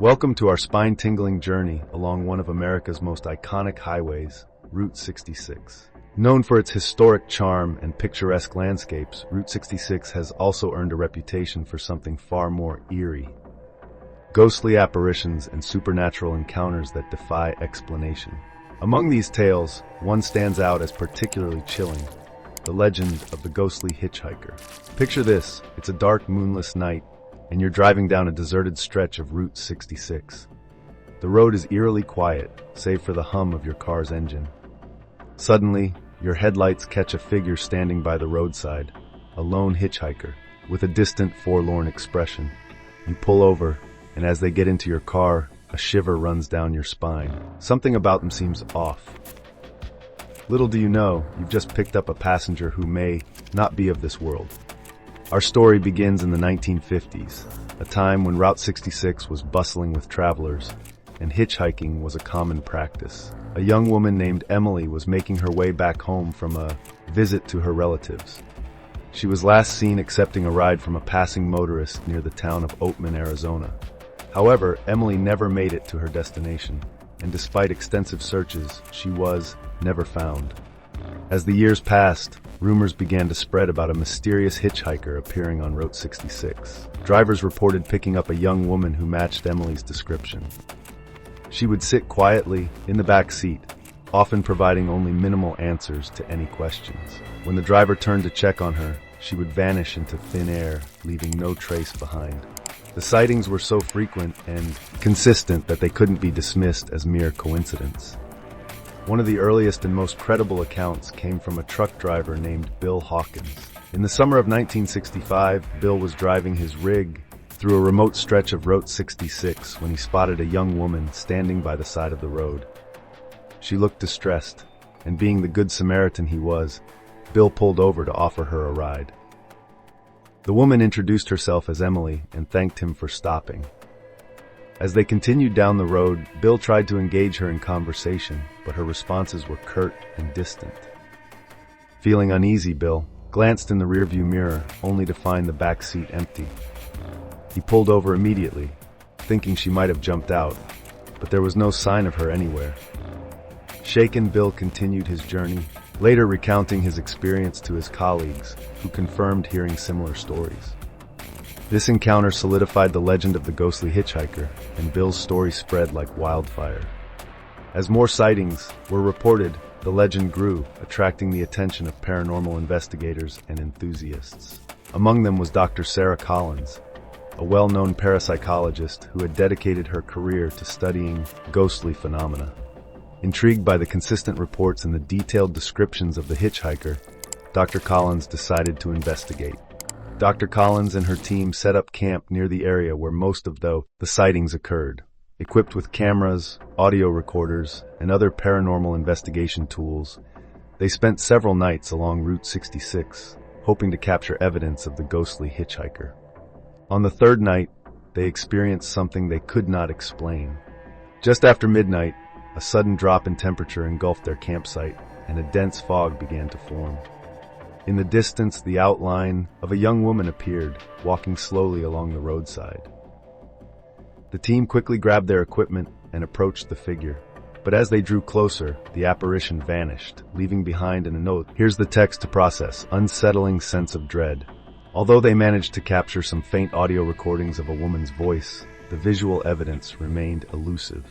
Welcome to our spine-tingling journey along one of America's most iconic highways, Route 66. Known for its historic charm and picturesque landscapes, Route 66 has also earned a reputation for something far more eerie. Ghostly apparitions and supernatural encounters that defy explanation. Among these tales, one stands out as particularly chilling: the legend of the ghostly hitchhiker. Picture this: it's a dark, moonless night, and you're driving down a deserted stretch of Route 66. The road is eerily quiet, save for the hum of your car's engine. Suddenly, your headlights catch a figure standing by the roadside, a lone hitchhiker, with a distant, forlorn expression. You pull over, and as they get into your car, a shiver runs down your spine. Something about them seems off. Little do you know, you've just picked up a passenger who may not be of this world. Our story begins in the 1950s, a time when Route 66 was bustling with travelers, and hitchhiking was a common practice. A young woman named Emily was making her way back home from a visit to her relatives. She was last seen accepting a ride from a passing motorist near the town of Oatman, Arizona. However, Emily never made it to her destination, and despite extensive searches, she was never found. As the years passed, rumors began to spread about a mysterious hitchhiker appearing on Route 66. Drivers reported picking up a young woman who matched Emily's description. She would sit quietly in the back seat, often providing only minimal answers to any questions. When the driver turned to check on her, she would vanish into thin air, leaving no trace behind. The sightings were so frequent and consistent that they couldn't be dismissed as mere coincidence. One of the earliest and most credible accounts came from a truck driver named Bill Hawkins. In the summer of 1965, Bill was driving his rig through a remote stretch of Route 66 when he spotted a young woman standing by the side of the road. She looked distressed, and being the good Samaritan he was, Bill pulled over to offer her a ride. The woman introduced herself as Emily and thanked him for stopping. As they continued down the road, Bill tried to engage her in conversation, but her responses were curt and distant. Feeling uneasy, Bill glanced in the rearview mirror, only to find the back seat empty. He pulled over immediately, thinking she might have jumped out, but there was no sign of her anywhere. Shaken, Bill continued his journey, later recounting his experience to his colleagues, who confirmed hearing similar stories. This encounter solidified the legend of the ghostly hitchhiker, and Bill's story spread like wildfire. As more sightings were reported, the legend grew, attracting the attention of paranormal investigators and enthusiasts. Among them was Dr. Sarah Collins, a well-known parapsychologist who had dedicated her career to studying ghostly phenomena. Intrigued by the consistent reports and the detailed descriptions of the hitchhiker, Dr. Collins decided to investigate. Dr. Collins and her team set up camp near the area where most of the sightings occurred. Equipped with cameras, audio recorders, and other paranormal investigation tools, they spent several nights along Route 66, hoping to capture evidence of the ghostly hitchhiker. On the third night, they experienced something they could not explain. Just after midnight, a sudden drop in temperature engulfed their campsite, and a dense fog began to form. In the distance, the outline of a young woman appeared, walking slowly along the roadside. The team quickly grabbed their equipment and approached the figure. But as they drew closer, the apparition vanished, leaving behind in a note, "Here's the text to process, unsettling sense of dread." Although they managed to capture some faint audio recordings of a woman's voice, the visual evidence remained elusive.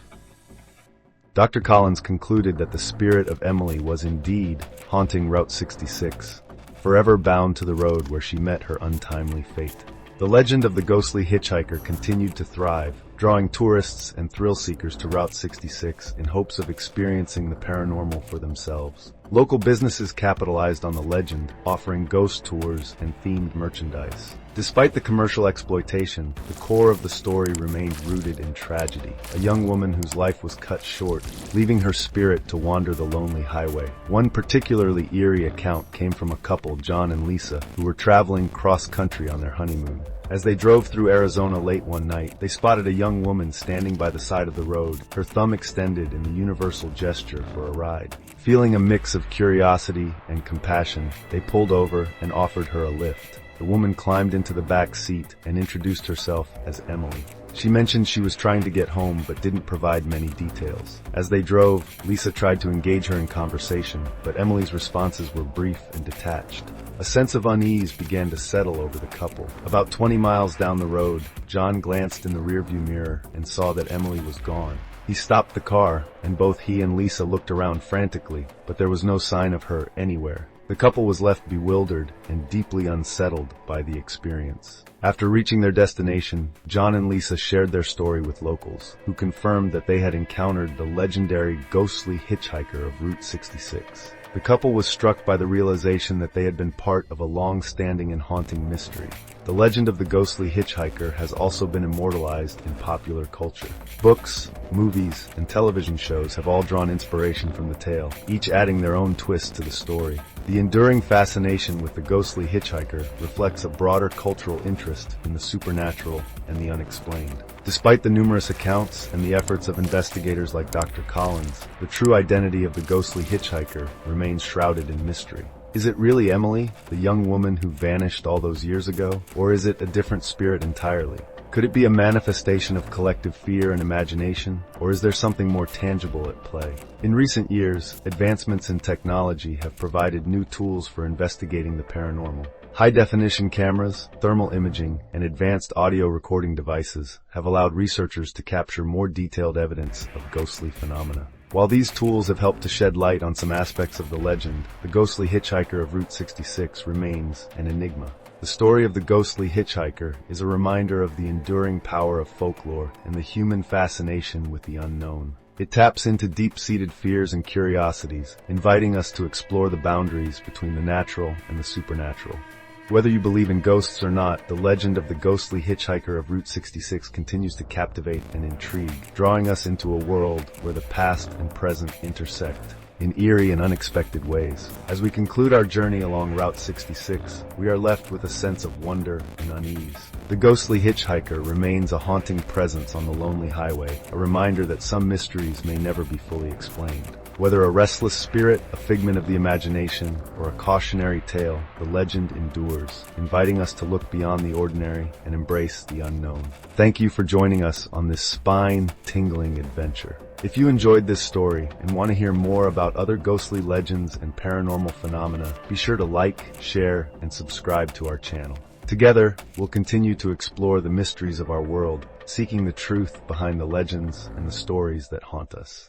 Dr. Collins concluded that the spirit of Emily was indeed haunting Route 66, forever bound to the road where she met her untimely fate. The legend of the ghostly hitchhiker continued to thrive, drawing tourists and thrill-seekers to Route 66 in hopes of experiencing the paranormal for themselves. Local businesses capitalized on the legend, offering ghost tours and themed merchandise. Despite the commercial exploitation, the core of the story remained rooted in tragedy. A young woman whose life was cut short, leaving her spirit to wander the lonely highway. One particularly eerie account came from a couple, John and Lisa, who were traveling cross-country on their honeymoon. As they drove through Arizona late one night, they spotted a young woman standing by the side of the road, her thumb extended in the universal gesture for a ride. Feeling a mix of curiosity and compassion, they pulled over and offered her a lift. The woman climbed into the back seat and introduced herself as Emily. She mentioned she was trying to get home but didn't provide many details. As they drove, Lisa tried to engage her in conversation, but Emily's responses were brief and detached. A sense of unease began to settle over the couple. About 20 miles down the road, John glanced in the rearview mirror and saw that Emily was gone. He stopped the car, and both he and Lisa looked around frantically, but there was no sign of her anywhere. The couple was left bewildered and deeply unsettled by the experience. After reaching their destination, John and Lisa shared their story with locals, who confirmed that they had encountered the legendary ghostly hitchhiker of Route 66. The couple was struck by the realization that they had been part of a long-standing and haunting mystery. The legend of the ghostly hitchhiker has also been immortalized in popular culture. Books, movies, and television shows have all drawn inspiration from the tale, each adding their own twist to the story. The enduring fascination with the ghostly hitchhiker reflects a broader cultural interest in the supernatural and the unexplained. Despite the numerous accounts and the efforts of investigators like Dr. Collins, the true identity of the ghostly hitchhiker remains shrouded in mystery. Is it really Emily, the young woman who vanished all those years ago, or is it a different spirit entirely? Could it be a manifestation of collective fear and imagination, or is there something more tangible at play? In recent years, advancements in technology have provided new tools for investigating the paranormal. High-definition cameras, thermal imaging, and advanced audio recording devices have allowed researchers to capture more detailed evidence of ghostly phenomena. While these tools have helped to shed light on some aspects of the legend, the ghostly hitchhiker of Route 66 remains an enigma. The story of the ghostly hitchhiker is a reminder of the enduring power of folklore and the human fascination with the unknown. It taps into deep-seated fears and curiosities, inviting us to explore the boundaries between the natural and the supernatural. Whether you believe in ghosts or not, the legend of the ghostly hitchhiker of Route 66 continues to captivate and intrigue, drawing us into a world where the past and present intersect in eerie and unexpected ways. As we conclude our journey along Route 66, we are left with a sense of wonder and unease. The ghostly hitchhiker remains a haunting presence on the lonely highway, a reminder that some mysteries may never be fully explained. Whether a restless spirit, a figment of the imagination, or a cautionary tale, the legend endures, inviting us to look beyond the ordinary and embrace the unknown. Thank you for joining us on this spine-tingling adventure. If you enjoyed this story and want to hear more about other ghostly legends and paranormal phenomena, be sure to like, share, and subscribe to our channel. Together, we'll continue to explore the mysteries of our world, seeking the truth behind the legends and the stories that haunt us.